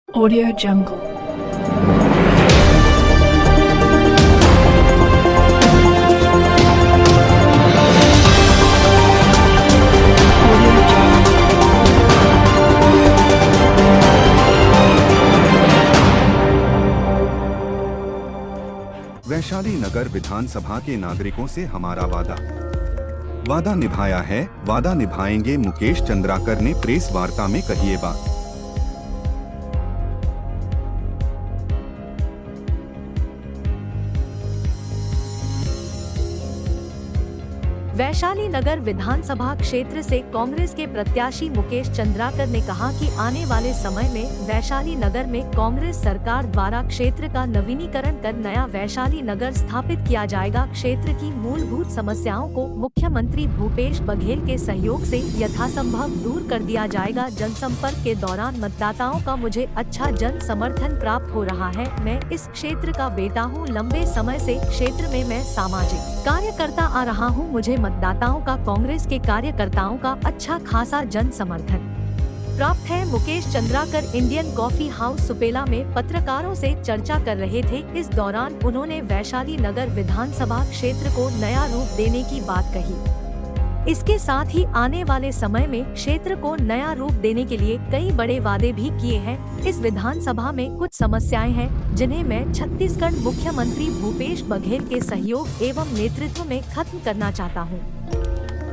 Audio Jungle. Audio Jungle. Vaishali नगर विधानसभा के नागरिकों से हमारा वादा निभाया है, वादा निभाएंगे। मुकेश चंद्राकर ने प्रेस वार्ता में कही ये बात। वैशाली नगर विधानसभा क्षेत्र से कांग्रेस के प्रत्याशी मुकेश चंद्राकर ने कहा कि आने वाले समय में वैशाली नगर में कांग्रेस सरकार द्वारा क्षेत्र का नवीनीकरण कर नया वैशाली नगर स्थापित किया जाएगा। क्षेत्र की मूलभूत समस्याओं को मुख्यमंत्री भूपेश बघेल के सहयोग से यथासंभव दूर कर दिया जाएगा। जनसंपर्क के दौरान मतदाताओं का मुझे अच्छा जन समर्थन प्राप्त हो रहा है। मैं इस क्षेत्र का बेटा हूँ। लंबे समय से क्षेत्र में मैं सामाजिक कार्य करता आ रहा हूँ। मुझे मतदाताओं का, कांग्रेस के कार्यकर्ताओं का अच्छा खासा जन समर्थन प्राप्त है। Mukesh Chandrakar Indian coffee house Supela में पत्रकारों से चर्चा कर रहे थे। इस दौरान उन्होंने वैशाली नगर विधानसभा क्षेत्र को नया रूप देने की बात कही। इसके साथ ही आने वाले समय में क्षेत्र को नया रूप देने के लिए कई बड़े वादे भी किए हैं। इस विधानसभा में कुछ समस्याएं हैं जिन्हें मैं छत्तीसगढ़ मुख्यमंत्री भूपेश बघेल के सहयोग एवं नेतृत्व में खत्म करना चाहता हूं।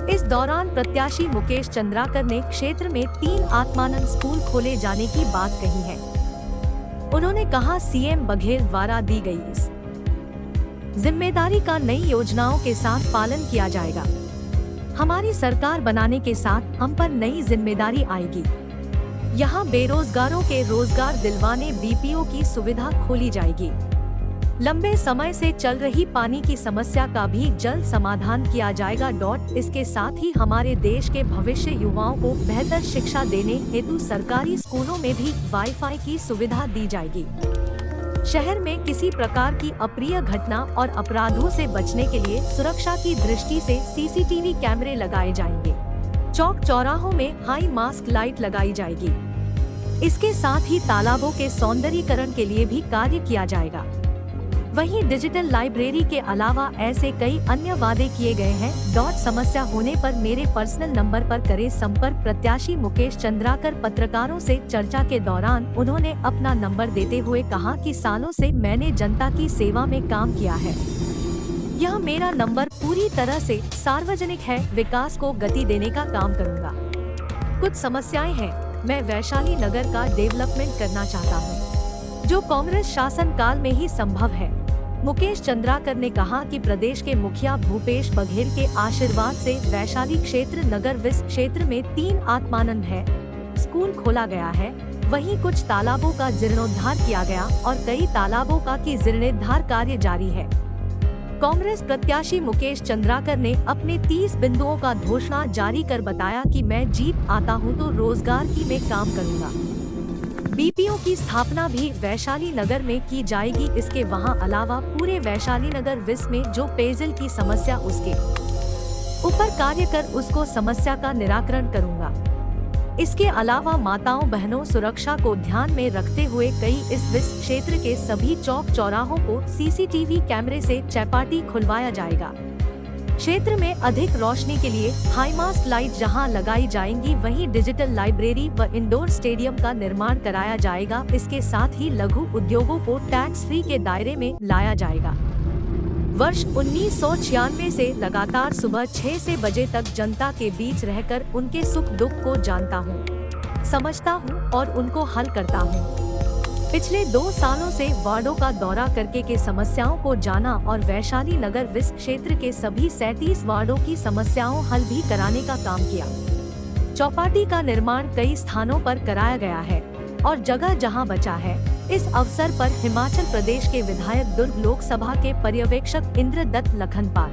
इस दौरान प्रत्याशी मुकेश चंद्राकर ने क्षेत्र में 3 आत्मानंद स्कूल खोले जाने की बात कही है। उन्होंने कहा, सीएम बघेल द्वारा दी गई इस जिम्मेदारी का नई योजनाओं के साथ पालन किया जाएगा। हमारी सरकार बनाने के साथ हम पर नई जिम्मेदारी आएगी। यहाँ बेरोजगारों के रोजगार दिलवाने बीपीओ की सुविधा खोली जाएगी। लंबे समय से चल रही पानी की समस्या का भी जल्द समाधान किया जाएगा। इसके साथ ही हमारे देश के भविष्य युवाओं को बेहतर शिक्षा देने हेतु सरकारी स्कूलों में भी वाईफाई की सुविधा दी जाएगी। शहर में किसी प्रकार की अप्रिय घटना और अपराधों से बचने के लिए सुरक्षा की दृष्टि से सीसीटीवी कैमरे लगाए जाएंगे। चौक चौराहों में हाई मास्क लाइट लगाई जाएगी। इसके साथ ही तालाबों के सौंदर्यीकरण के लिए भी कार्य किया जाएगा। वहीं डिजिटल लाइब्रेरी के अलावा ऐसे कई अन्य वादे किए गए हैं। समस्या होने पर मेरे पर्सनल नंबर पर करें संपर्क। प्रत्याशी मुकेश चंद्राकर पत्रकारों से चर्चा के दौरान उन्होंने अपना नंबर देते हुए कहा कि सालों से मैंने जनता की सेवा में काम किया है। यह मेरा नंबर पूरी तरह से सार्वजनिक है। विकास को गति देने का काम करूंगा। कुछ समस्याएं हैं, मैं वैशाली नगर का डेवलपमेंट करना चाहता हूँ, जो कांग्रेस शासन काल में ही संभव है। मुकेश चंद्राकर ने कहा कि प्रदेश के मुखिया भूपेश बघेल के आशीर्वाद से वैशाली क्षेत्र नगर विस क्षेत्र में 3 आत्मानंद है स्कूल खोला गया है। वहीं कुछ तालाबों का जीर्णोद्धार किया गया और कई तालाबों का की जीर्णोद्धार कार्य जारी है। कांग्रेस प्रत्याशी मुकेश चंद्राकर ने अपने 30 बिंदुओं का घोषणा जारी कर बताया कि मैं जीत आता हूं तो रोजगार की मैं काम करूंगा। बीपीओ की स्थापना भी वैशाली नगर में की जाएगी। इसके वहां अलावा पूरे वैशाली नगर विस में जो पेयजल की समस्या उसके ऊपर कार्य कर उसको समस्या का निराकरण करूंगा। इसके अलावा माताओं बहनों सुरक्षा को ध्यान में रखते हुए कई इस विस क्षेत्र के सभी चौक चौराहों को सीसीटीवी कैमरे से चौपाटी खुलवाया जाएगा। क्षेत्र में अधिक रोशनी के लिए हाई मास्क लाइट जहां लगाई जाएंगी, वहीं डिजिटल लाइब्रेरी व इंडोर स्टेडियम का निर्माण कराया जाएगा। इसके साथ ही लघु उद्योगों को टैक्स फ्री के दायरे में लाया जाएगा। वर्ष 1996 से लगातार सुबह 6 से बजे तक जनता के बीच रहकर उनके सुख दुख को जानता हूँ, समझता हूँ और उनको हल करता हूँ। पिछले 2 सालों से वार्डों का दौरा करके के समस्याओं को जाना और वैशाली नगर विस क्षेत्र के सभी 37 वार्डों की समस्याओं हल भी कराने का काम किया। चौपाटी का निर्माण कई स्थानों पर कराया गया है और जगह जहां बचा है। इस अवसर पर हिमाचल प्रदेश के विधायक दुर्ग लोकसभा के पर्यवेक्षक इंद्रदत्त लखनपाल,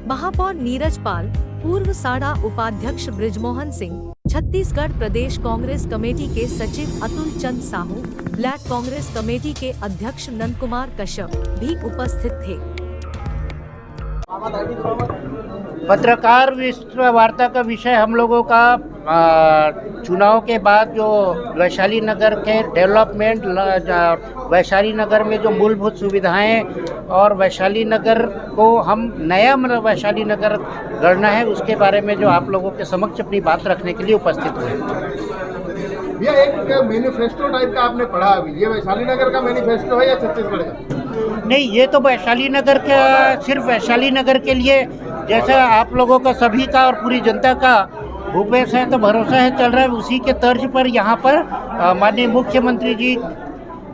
महापौर नीरज पाल, पूर्व साड़ा उपाध्यक्ष बृजमोहन सिंह, छत्तीसगढ़ प्रदेश कांग्रेस कमेटी के सचिव अतुल चंद साहू, ब्लैक कांग्रेस कमेटी के अध्यक्ष नंद कुमार कश्यप भी उपस्थित थे। पत्रकार वार्ता का विषय हम लोगों का चुनाव के बाद जो वैशाली नगर के डेवलपमेंट, वैशाली नगर में जो मूलभूत सुविधाएं और वैशाली नगर को हम नया वैशाली नगर गढ़ना है, उसके बारे में जो आप लोगों के समक्ष अपनी बात रखने के लिए उपस्थित हुए। भैया एक मैनिफेस्टो टाइप का आपने पढ़ा अभी, ये वैशाली नगर का मैनिफेस्टो है या छत्तीसगढ़ का? नहीं, ये तो वैशाली नगर का, सिर्फ वैशाली नगर के लिए, जैसा आप लोगों का सभी का और पूरी जनता का भूपेश है तो भरोसा है चल रहा है, उसी के तर्ज पर यहाँ पर माननीय मुख्यमंत्री जी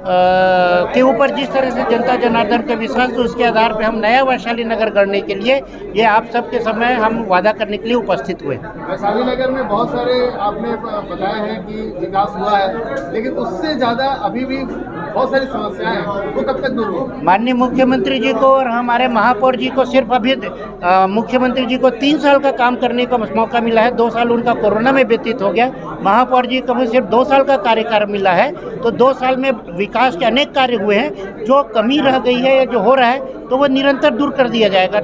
के ऊपर जिस तरह से जनता जनार्दन का विश्वास, तो उसके आधार पे हम नया वैशाली नगर गढ़ने के लिए ये आप सबके समय हम वादा करने के लिए उपस्थित हुए। वैशाली नगर में बहुत सारे आपने बताया है कि विकास हुआ है, लेकिन उससे ज़्यादा अभी भी बहुत सारी समस्याएं हैं, वो कब तक दूर होगी? माननीय मुख्यमंत्री जी को और हमारे महापौर जी को सिर्फ अभी मुख्यमंत्री जी को 3 साल का काम करने का मौका मिला है, 2 साल उनका कोरोना में व्यतीत हो गया। महापौर जी को भी सिर्फ 2 साल का कार्यकाल मिला है, तो 2 साल में विकास के अनेक कार्य हुए हैं। जो कमी रह गई है या जो हो रहा है तो वो निरंतर दूर कर दिया जाएगा।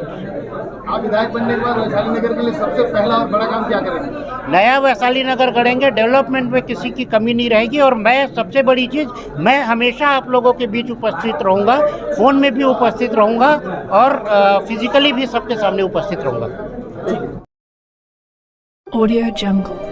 आप विधायक बनने के बाद वैशाली नगर के लिए सबसे पहला और बड़ा काम क्या करेंगे? नया वैशाली नगर गढ़ेंगे, डेवलपमेंट में किसी की कमी नहीं रहेगी। और मैं सबसे बड़ी चीज़, मैं हमेशा आप लोगों के बीच उपस्थित रहूँगा, फ़ोन में भी उपस्थित रहूँगा और फिजिकली भी सबके सामने उपस्थित रहूँगा। Audio Jungle.